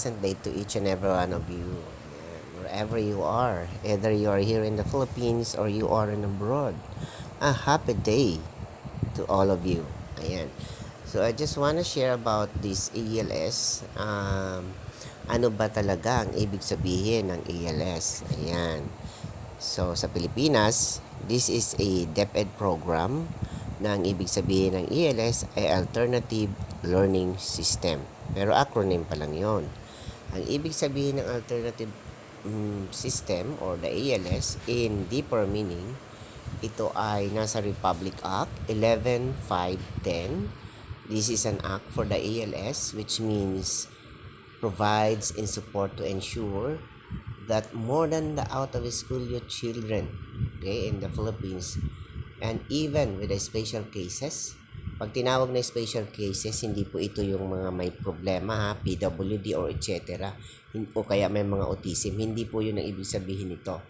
Pleasant day to each and every one of you, wherever you are, either you are here in the Philippines or you are in abroad. A happy day to all of you. Ayan. So I just want to share about this ALS. Ano ba talaga ang ibig sabihin ng ALS? Ayan. So sa Pilipinas, this is a DepEd program na ang ibig sabihin ng ALS ay Alternative Learning System. Pero acronym pa lang yon. Ang ibig sabihin ng alternative system or the ALS in deeper meaning, ito ay nasa Republic Act 11.5.10. This is an act for the ALS which means provides in support to ensure that more than the out of school youth children, okay, in the Philippines, and even with the special cases. Pag tinawag na special cases, hindi po ito yung mga may problema, ha, PWD or etc. O kaya may mga autism. Hindi po yun ang ibig sabihin nito.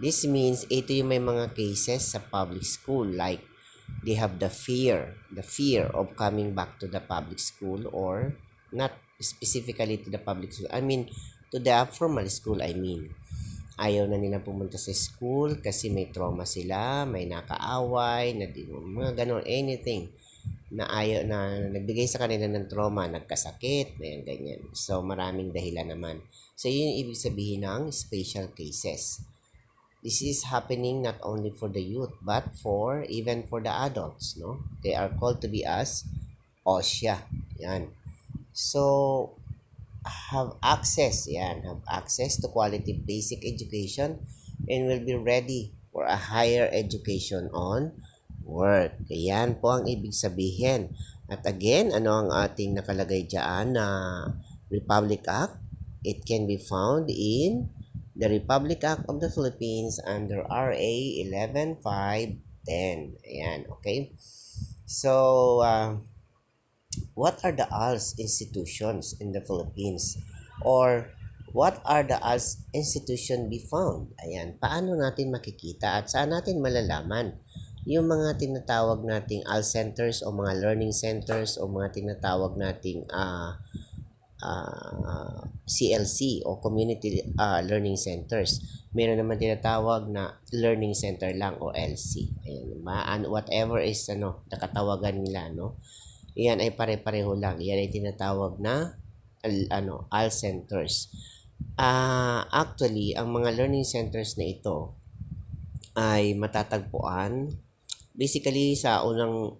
This means ito yung may mga cases sa public school, like they have the fear of coming back to the public school, or not specifically to the public school. I mean, to the formal school, ayaw na nila pumunta sa school kasi may trauma sila, may nakaaway, mga ganon, anything na ayaw, na nagbigay sa kanila ng trauma, nagkasakit, ganyan. So, maraming dahilan naman. So, yun yung ibig sabihin ng special cases. This is happening not only for the youth, but even for the adults, no? They are called to be as OSHA. Yan. So, have access to quality basic education and will be ready for a higher education on work. Ayan po ang ibig sabihin. At again, ano ang ating nakalagay dyan na Republic Act? It can be found in the Republic Act of the Philippines under RA 11.5.10. Ayan, okay? So, what are the ALS institutions in the Philippines? Or what are the ALS institution be found? Ayan, paano natin makikita at saan natin malalaman yung mga tinatawag nating ALS centers o mga learning centers o mga tinatawag nating CLC o community learning centers. Meron naman tinatawag na learning center lang o LC. Ayan, whatever is nakatawagan nila, no? Iyan ay pare-pareho lang. Iyan ay tinatawag na ALS centers. Actually, ang mga learning centers na ito ay matatagpuan basically sa unang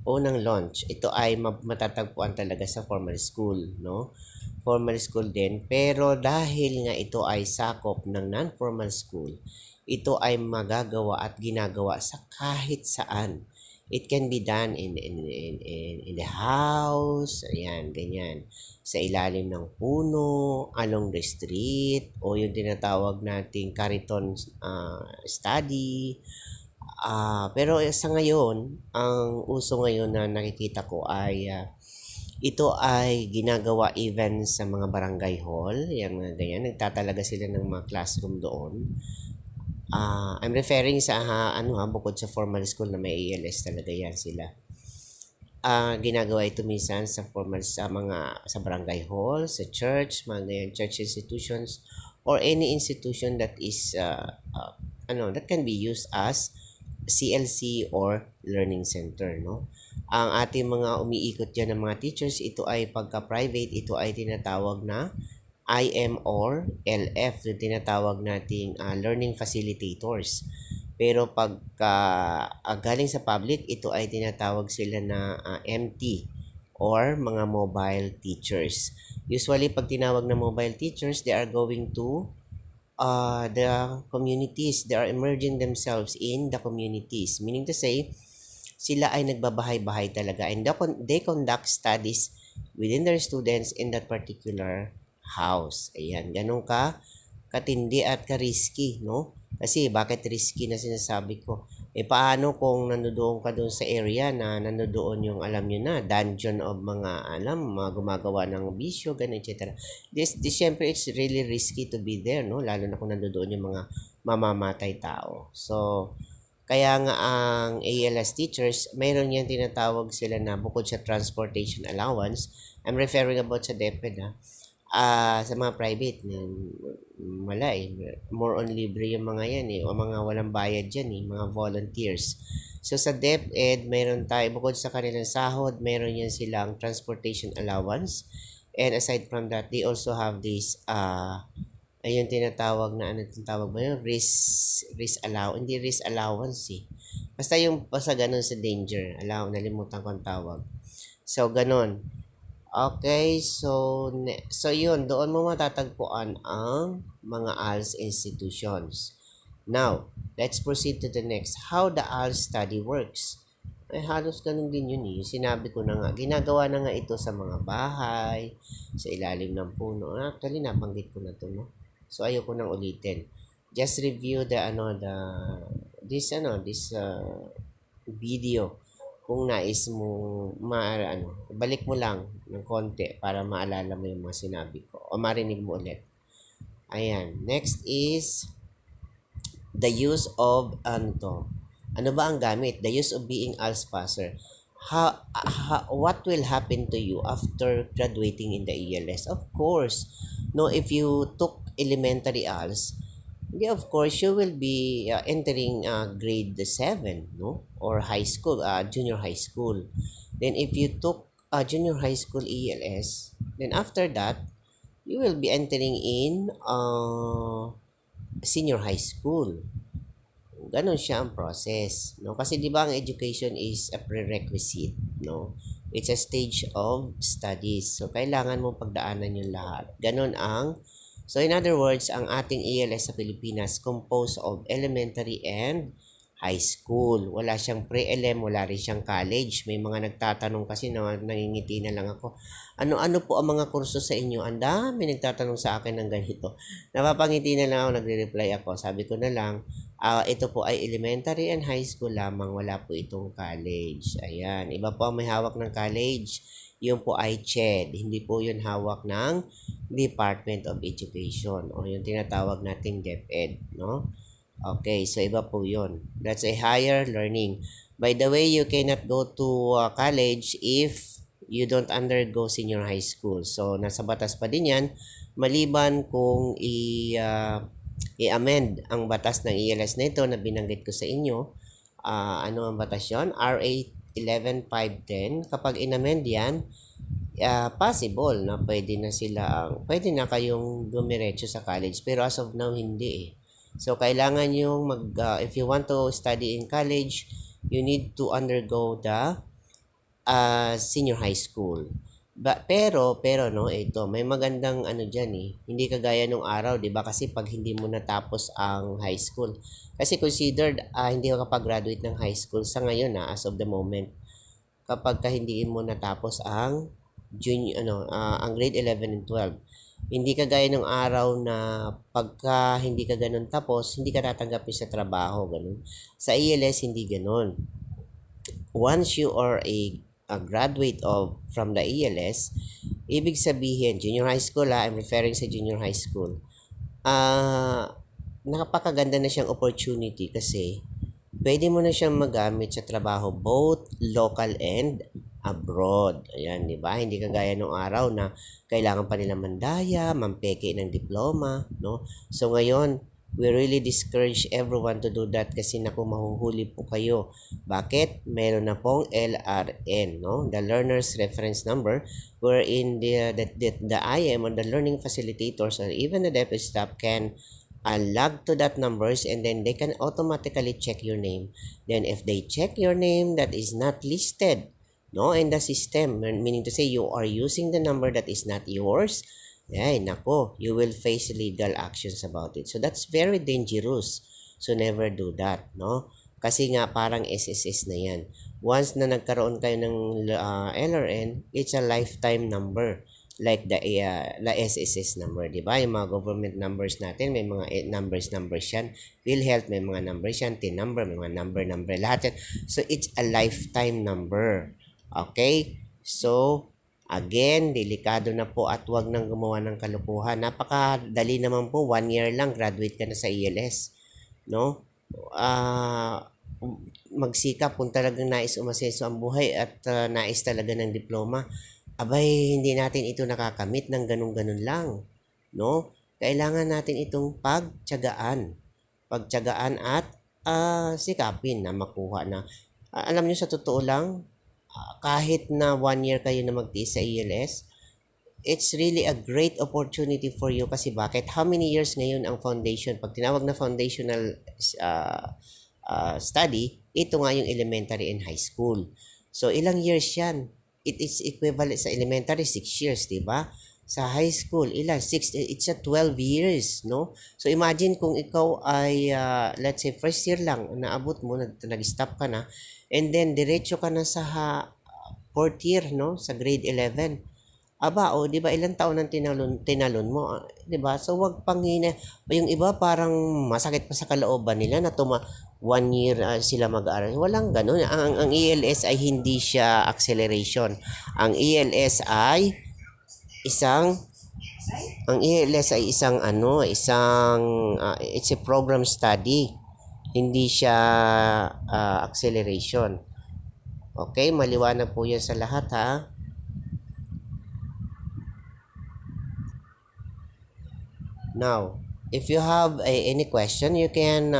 unang launch. Ito ay matatagpuan talaga sa formal school, no? Formal school din, pero dahil nga ito ay sakop ng non-formal school, ito ay magagawa at ginagawa sa kahit saan. It can be done in the house, ayan, ganyan. Sa ilalim ng puno, along the street, o yung tinatawag nating kariton study. Pero sa ngayon, ang uso ngayon na nakikita ko ay ito ay ginagawa even sa mga barangay hall. Yan, ganyan, nagtatalaga sila ng mga classroom doon. I'm referring sa bukod sa formal school na may ALS talaga yan sila. Ginagawa ito minsan sa sa barangay hall, sa church, mga church institutions, or any institution that is that can be used as CLC or learning center, no? Ang ating mga umiikot diyan ng mga teachers, ito ay pagka-private, ito ay tinatawag na IM or LF, yung tinatawag nating learning facilitators. Pero pagka galing sa public, ito ay tinatawag sila na MT or mga mobile teachers. Usually, pag tinawag na mobile teachers, they are going to the communities. They are emerging themselves in the communities. Meaning to say, sila ay nagbabahay-bahay talaga and they conduct studies within their students in that particular house. Ayan, ganun katindi at ka-risky, no? Kasi bakit risky na sinasabi ko? Paano kung nandoon ka doon sa area na nandoon yung alam nyo na, dungeon of mga gumagawa ng bisyo, ganun, etc. This syempre, it's really risky to be there, no? Lalo na kung nandoon yung mga mamamatay tao. So, Kaya nga ang ALS teachers, mayroon yan tinatawag sila na bukod sa transportation allowance, I'm referring about sa DepEd sa mga private, wala eh. More on libre yung mga yan eh, o mga walang bayad yan eh, mga volunteers. So sa DepEd, mayroon tayo, bukod sa kanilang sahod, mayroon yan silang transportation allowance. And aside from that, they also have this ayun tinatawag na ano tinatawag ba yun? Risk allowance. Hindi risk allowance eh. Basta ganun sa danger. Nalimutan ko ang tawag. So, ganun. Okay, so yun, doon mo matatagpuan ang mga ALS institutions. Now, let's proceed to the next. How the ALS study works. Ay, halos ganun din yun eh. Sinabi ko na nga, ginagawa na nga ito sa mga bahay, sa ilalim ng puno. Actually, nabanggit ko na to, no? So, ayoko nang ulitin. Just review this video kung nais mo balik mo lang ng konti para maalala mo yung mga sinabi ko o marinig mo ulit. Ayan. Next is the use of ano ba ang gamit? The use of being ALS passer. What will happen to you after graduating in the ELS? Of course, no, if you took elementary ALS, yeah, of course, you will be entering grade 7, no? Or high school, junior high school. Then if you took junior high school ELS, then after that, you will be entering in senior high school. Ganon siya ang process, no? Kasi 'di ba ang education is a prerequisite, no? It's a stage of studies. So kailangan mo pagdaanan 'yung lahat. Ganon ang So in other words, ang ating ALS sa Pilipinas composed of elementary and high school. Wala siyang pre-ELEM, wala rin siyang college. May mga nagtatanong kasi na nangingiti na lang ako. Ano po ang mga kurso sa inyo? Ang dami nagtatanong sa akin ng ganito. Napapangiti na lang ako, nagre-reply ako. Sabi ko na lang, ito po ay elementary and high school lamang. Wala po itong college. Ayan. Iba po ang may hawak ng college. Yun po ay CHED. Hindi po yun hawak ng Department of Education o yung tinatawag nating DepEd, no? Okay, so iba po yun. That's a higher learning. By the way, you cannot go to college if you don't undergo senior high school. So, nasa batas pa din yan, maliban kung i-amend ang batas ng ELS na ito na binanggit ko sa inyo. Ano ang batas yun? RA 11510. Kapag in-amend yan, possible na pwede na kayong dumiretso sa college. Pero as of now, hindi eh. So, kailangan yung if you want to study in college, you need to undergo the senior high school. Pero no, ito, may magandang ano diyan eh. Hindi kagaya nung araw, 'di ba? Kasi pag hindi mo natapos ang high school. Kasi considered hindi ka graduate ng high school sa ngayon as of the moment. Kapag hindi mo natapos ang ang grade 11 and 12. Hindi kagaya ng araw na pagka hindi ka ganun tapos, hindi ka tatanggapin sa trabaho, ganun. Sa ELS, hindi ganun. Once you are a graduate from the ELS, ibig sabihin, junior high school I'm referring sa junior high school, nakapakaganda na siyang opportunity kasi pwede mo na siyang magamit sa trabaho both local and abroad. Ayan, di ba? Hindi kagaya nung araw na kailangan pa nila mandaya, mampeke ng diploma, no? So ngayon, we really discourage everyone to do that kasi naku, mahuhuli po kayo. Bakit? Meron na pong LRN, no? The Learner's Reference Number, wherein the IM or the learning facilitators or even the DepEd staff can log to that numbers and then they can automatically check your name. Then if they check your name that is not listed, no, in the system, meaning to say you are using the number that is not yours, ay nako, you will face legal actions about it. So that's very dangerous. So never do that, no? Kasi nga parang SSS na yan. Once na nagkaroon kayo ng LRN, it's a lifetime number. Like the SSS number, di ba? Yung mga government numbers natin, may mga numbers yan. PhilHealth, may mga numbers yan. TIN number, may mga number. Lahat yan. So, it's a lifetime number. Okay? So, again, delikado na po at wag nang gumawa ng kalukuhan. Napakadali naman po, 1 year lang, graduate ka na sa ELS. No? magsikap kung talagang nais umasenso ang buhay at nais talaga ng diploma, abay hindi natin ito nakakamit ng ganun-ganun lang, no? Kailangan natin itong pagtiyagaan at sikapin na makuha na. Alam niyo sa totoo lang, kahit na 1 year kayo na magtiis sa ELS, it's really a great opportunity for you kasi bakit? How many years ngayon ang foundation? Pag tinawag na foundational study, ito nga yung elementary and high school. So, ilang years yan? It is equivalent sa elementary, 6 years, di ba? Sa high school, ilan? 6, it's a 12 years, no? So, imagine kung ikaw ay, let's say, first year lang, naabot mo, nag-stop ka na, and then, diretso ka na sa fourth year, no? Sa grade 11. Aba, o, di ba, ilang taon ang tinalon mo, di ba? So, wag panghina. Yung iba parang masakit pa sa kalooban nila na 1 year sila mag-aaral. Walang ganun. Ang ELS ay hindi siya acceleration. Ang ELS ay isang it's a program study. Hindi siya acceleration. Okay, maliwanag po yan sa lahat ha. Now, if you have any question, you can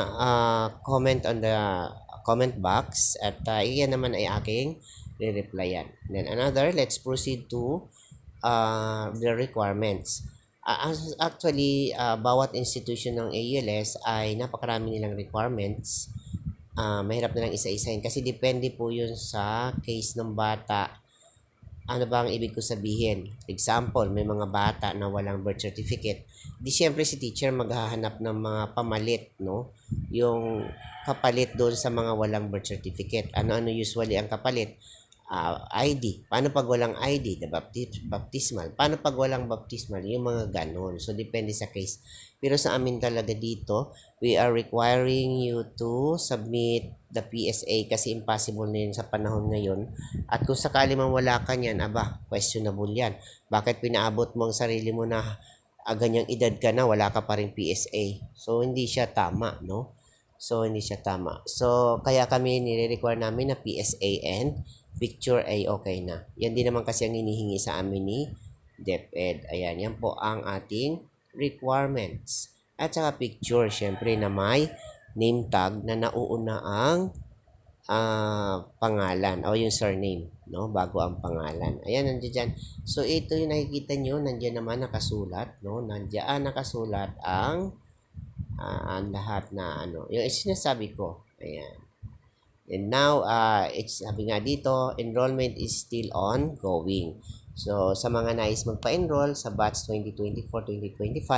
comment on the comment box at iyan naman ay aking re-replyan. Then another, let's proceed to the requirements. Actually, bawat institution ng ALS ay napakarami nilang requirements. Mahirap na lang isa-isahin kasi depende po yun sa case ng bata. Ano ba ang ibig ko sabihin? Example, may mga bata na walang birth certificate. Di syempre si teacher maghahanap ng mga pamalit, no? Yung kapalit doon sa mga walang birth certificate. Ano-ano usually ang kapalit? ID. Paano pag walang ID? The baptismal. Paano pag walang baptismal? Yung mga ganon. So, depende sa case. Pero sa amin talaga dito, we are requiring you to submit the PSA kasi impossible na yun sa panahon ngayon. At kung sakali man wala ka niyan, aba, questionable yan. Bakit pinaabot mo ang sarili mo na ganyang edad ka na, wala ka pa rin PSA? So, hindi siya tama, no? So, hindi siya tama. So, kaya kami nire-require namin na PSA and picture ay okay na. Yan din naman kasi ang hinihingi sa amin ni DepEd. Ayan, yan po ang ating requirements. At saka picture, syempre na may name tag na nauuna ang pangalan o yung surname, no? Bago ang pangalan. Ayan, nandiyan dyan. So, ito yung nakikita nyo, nandiyan naman nakasulat, no? Nandiyan nakasulat ang lahat na ano. Yung sinasabi ko. Ayan. And now, it's sabi nga dito, enrollment is still ongoing. So, sa mga nais magpa-enroll sa batch 2024-2025,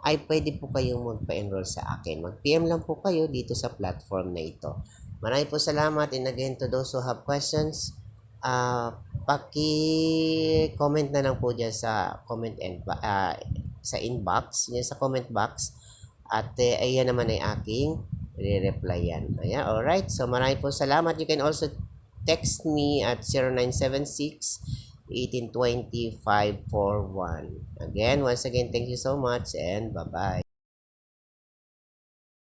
ay pwede po kayong magpa-enroll sa akin. Mag-PM lang po kayo dito sa platform na ito. Maraming po salamat, and again to those who have questions, paki-comment na lang po dyan sa sa inbox, yan sa comment box. At ayan naman ay aking re-replyan. Ayan, alright. So, maraming po salamat. You can also text me at 0976-1820-541. Again, once again, thank you so much and bye-bye.